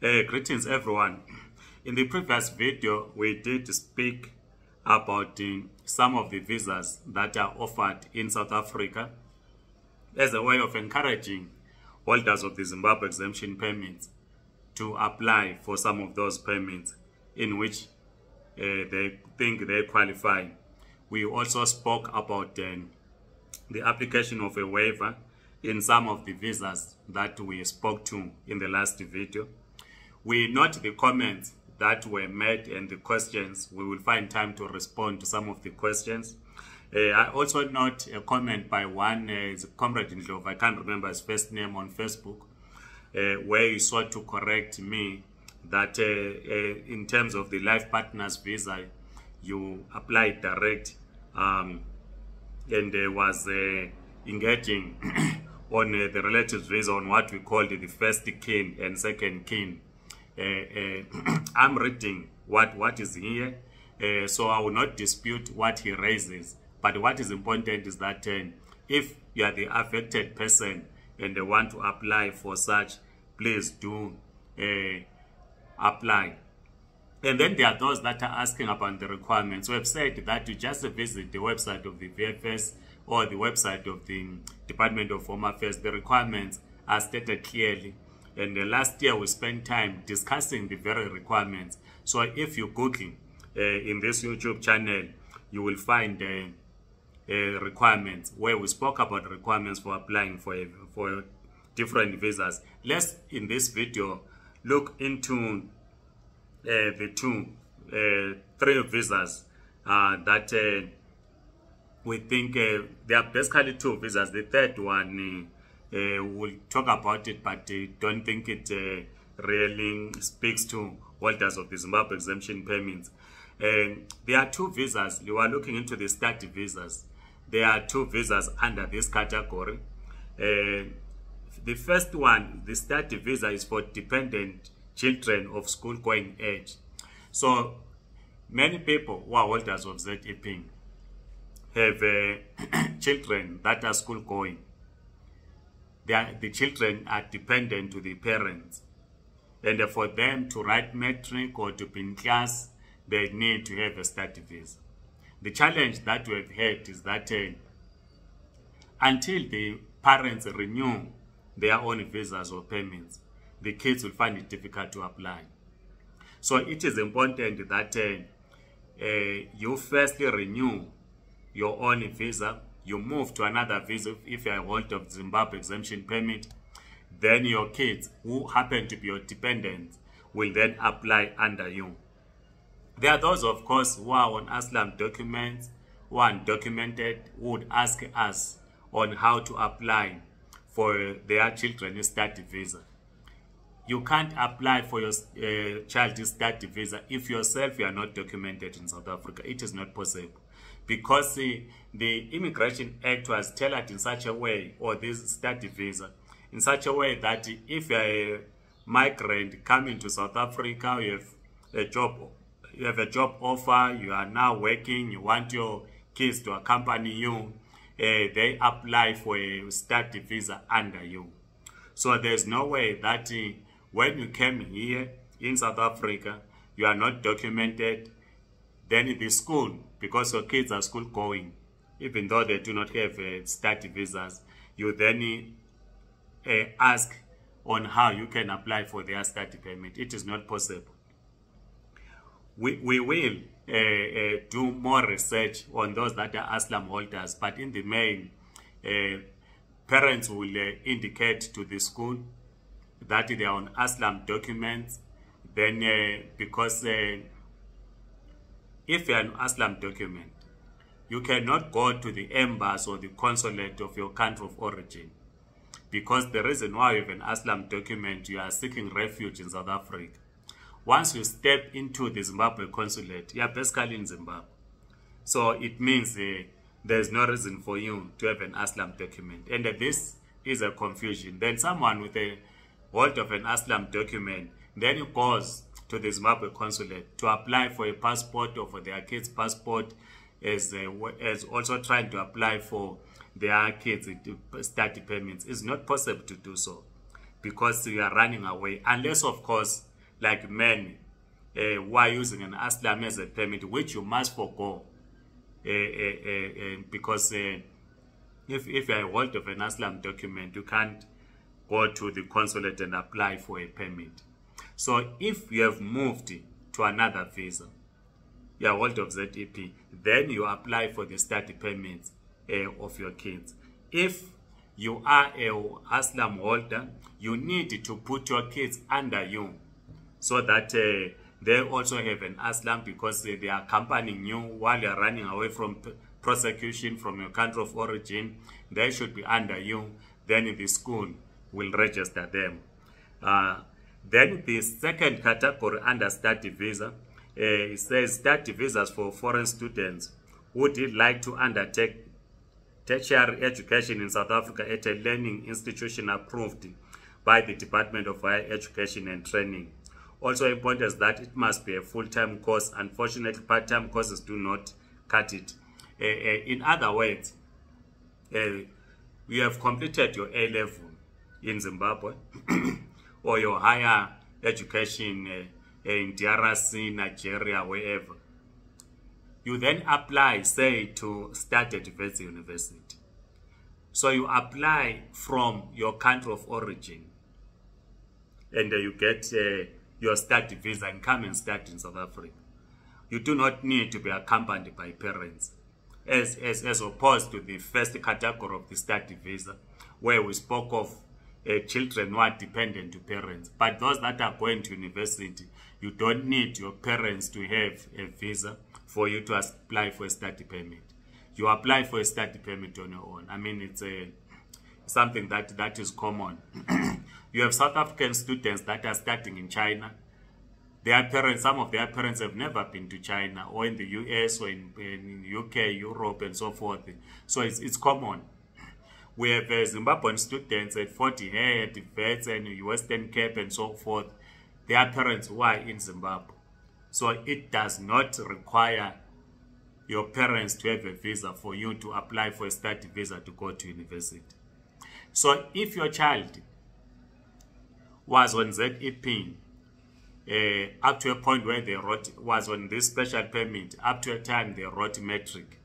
Greetings everyone. In the previous video, we did speak about some of the visas that are offered in South Africa as a way of encouraging holders of the Zimbabwe exemption permits to apply for some of those permits in which they think they qualify. We also spoke about the application of a waiver in some of the visas that we spoke to in the last video. We note the comments that were made and the questions. We will find time to respond to some of the questions. I also note a comment by one comrade in Love, I can't remember his first name, on Facebook, where he sought to correct me that in terms of the life partners visa, you apply direct and was engaging on the relatives visa on what we call the first kin and second kin. I'm reading what is here, so I will not dispute what he raises. But what is important is that if you are the affected person and they want to apply for such, please do apply. And then there are those that are asking about the requirements. We have said that you just visit the website of the VFS or the website of the Department of Home Affairs. The requirements are stated clearly. And last year we spent time discussing the very requirements. So if you Google in this YouTube channel, you will find requirements where we spoke about requirements for applying for different visas. Let's, in this video, look into the three visas that we think there are basically two visas. The third one, we'll talk about it, but don't think it really speaks to holders of the Zimbabwe exemption permits. There are two visas. You are looking into the study visas. There are two visas under this category. The first one, the study visa, is for dependent children of school-going age. So many people who are holders of ZEP have children that are school-going. The children are dependent to the parents. And for them to write matric or to be in class, they need to have a study visa. The challenge that we have had is that until the parents renew their own visas or permits, the kids will find it difficult to apply. So it is important that you firstly renew your own visa. You move to another visa if you are a holder of Zimbabwe exemption permit. Then your kids, who happen to be your dependents, will then apply under you. There are those, of course, who are on ASLAM documents, who are undocumented, who would ask us on how to apply for their children's study visa. You can't apply for your child's study visa if yourself you are not documented in South Africa. It is not possible. Because the Immigration Act was tailored in such a way, or this study visa, in such a way that if you are a migrant coming to South Africa, you have a job offer, you are now working, you want your kids to accompany you, they apply for a study visa under you. So there's no way that when you came here in South Africa, you are not documented. Then in the school, because your kids are school going, even though they do not have study visas, you then ask on how you can apply for their study permit. It is not possible. We will do more research on those that are ASLAM holders, but in the main, parents will indicate to the school that they are on ASLAM documents. Then because if you are an ASLAM document, you cannot go to the embassy or the consulate of your country of origin. Because the reason why you have an ASLAM document, you are seeking refuge in South Africa. Once you step into the Zimbabwe consulate, you are basically in Zimbabwe. So it means there is no reason for you to have an ASLAM document. And this is a confusion. Then someone with a hold of an ASLAM document, then he goes to the Zimbabwe consulate to apply for a passport or for their kids' passport, as also trying to apply for their kids' study permits. It's not possible to do so because you are running away, unless, of course, like men who are using an asylum as a permit, which you must forego because if you are a holder of an asylum document, you can't go to the consulate and apply for a permit. So if you have moved to another visa, you are holder of ZEP, then you apply for the study permits of your kids. If you are a asylum holder, you need to put your kids under you so that they also have an asylum, because they are accompanying you while you are running away from prosecution from your country of origin. They should be under you. Then the school will register them. Then the second category under study visa, it says study visas for foreign students who would like to undertake tertiary education in South Africa at a learning institution approved by the Department of Higher Education and Training. Also important is that it must be a full-time course. Unfortunately, part-time courses do not cut it. In other words, you have completed your A-level in Zimbabwe or your higher education in DRC, Nigeria, wherever. You then apply, say, to start at Wits University. So you apply from your country of origin, and you get your study visa and come and start in South Africa. You do not need to be accompanied by parents, as opposed to the first category of the study visa, where we spoke of children who are dependent to parents. But those that are going to university, you don't need your parents to have a visa for you to apply for a study permit. You apply for a study permit on your own. I mean, it's something that is common. You have South African students that are studying in China. Their parents, some of their parents have never been to China, or in the US, or in UK, Europe, and so forth. So it's common. We have Zimbabwean students at 40 Head, Vets, and Western Cape, and so forth. Their parents who are in Zimbabwe. So it does not require your parents to have a visa for you to apply for a study visa to go to university. So if your child was on ZEP up to a point where they was on this special permit, up to a time they wrote metric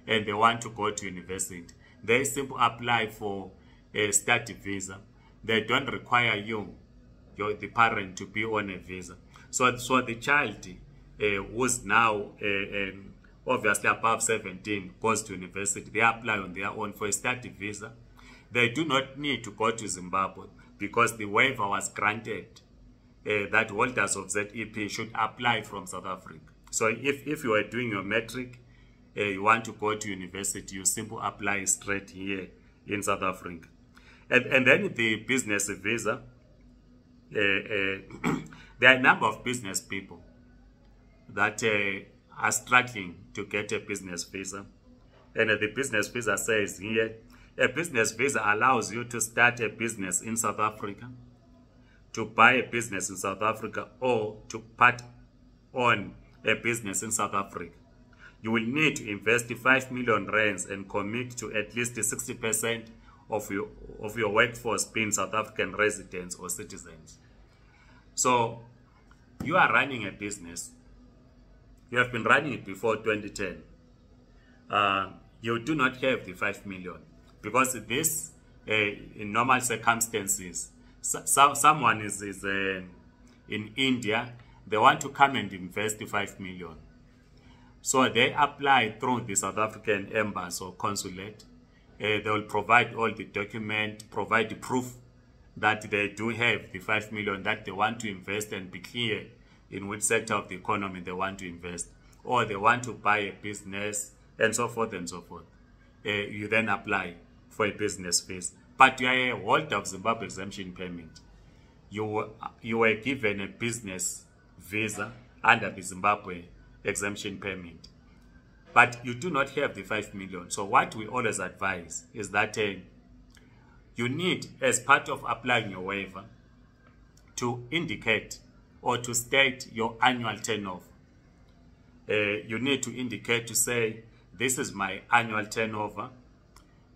and they want to go to university, they simply apply for a study visa. They don't require you, the parent, to be on a visa. So the child who's now obviously above 17 goes to university. They apply on their own for a study visa. They do not need to go to Zimbabwe because the waiver was granted that holders of ZEP should apply from South Africa. So if you are doing your metric, you want to go to university, you simply apply straight here in South Africa. And then the business visa, there are a number of business people that are struggling to get a business visa. And the business visa says here, a business visa allows you to start a business in South Africa, to buy a business in South Africa, or to part on a business in South Africa. You will need to invest 5 million rands and commit to at least 60% of your workforce being South African residents or citizens. So you are running a business. You have been running it before 2010. You do not have the 5 million because this, in normal circumstances, someone is in India, they want to come and invest 5 million. So they apply through the South African embassy or consulate. They will provide all the document, provide the proof that they do have the 5 million that they want to invest, and be clear in which sector of the economy they want to invest, or they want to buy a business, and so forth and so forth. You then apply for a business visa. But you are a holder of Zimbabwe exemption permit. You were given a business visa under the Zimbabwe exemption permit. But you do not have the 5 million. So what we always advise is that you need, as part of applying your waiver, to indicate or to state your annual turnover. You need to indicate, to say, this is my annual turnover.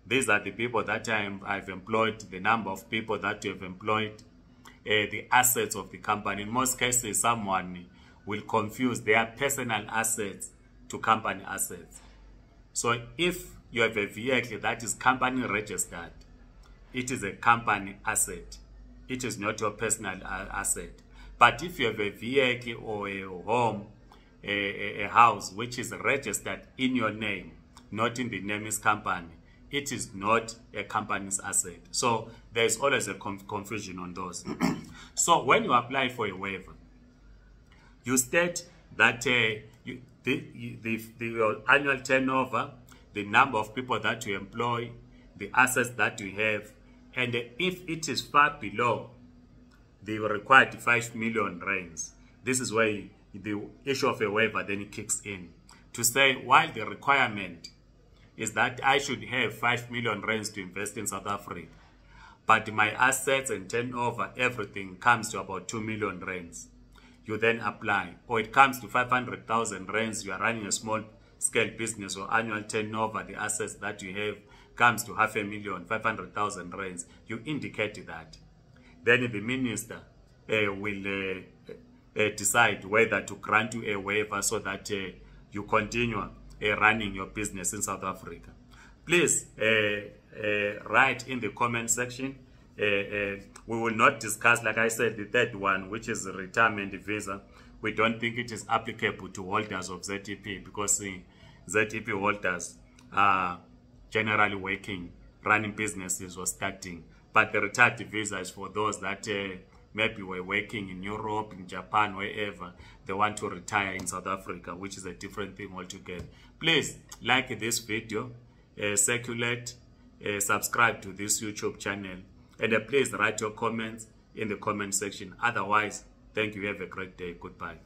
These are the people that I've employed, the number of people that you have employed. the assets of the company. In most cases, someone will confuse their personal assets to company assets. So if you have a vehicle that is company registered, it is a company asset. It is not your personal asset. But if you have a vehicle or a home, a house which is registered in your name, not in the name is company, it is not a company's asset. So there is always a confusion on those. So when you apply for a waiver, you state that your annual turnover, the number of people that you employ, the assets that you have, and if it is far below the required 5 million rands, this is where the issue of a waiver then kicks in. To say, while the requirement is that I should have 5 million rands to invest in South Africa, but my assets and turnover, everything comes to about 2 million rands, you then apply. Or it comes to 500,000 rands, you are running a small scale business, or annual turnover, the assets that you have comes to 500,000, 500,000 rands, you indicate that. Then the minister will decide whether to grant you a waiver so that you continue running your business in South Africa. Please write in the comment section. We will not discuss, like I said, the third one, which is retirement visa. We don't think it is applicable to holders of ZEP, because ZEP holders are generally working, running businesses or starting. But the retired visa is for those that maybe were working in Europe, in Japan, wherever. They want to retire in South Africa, which is a different thing altogether. Please like this video, circulate, subscribe to this YouTube channel, and please write your comments in the comment section. Otherwise, thank you. Have a great day. Goodbye.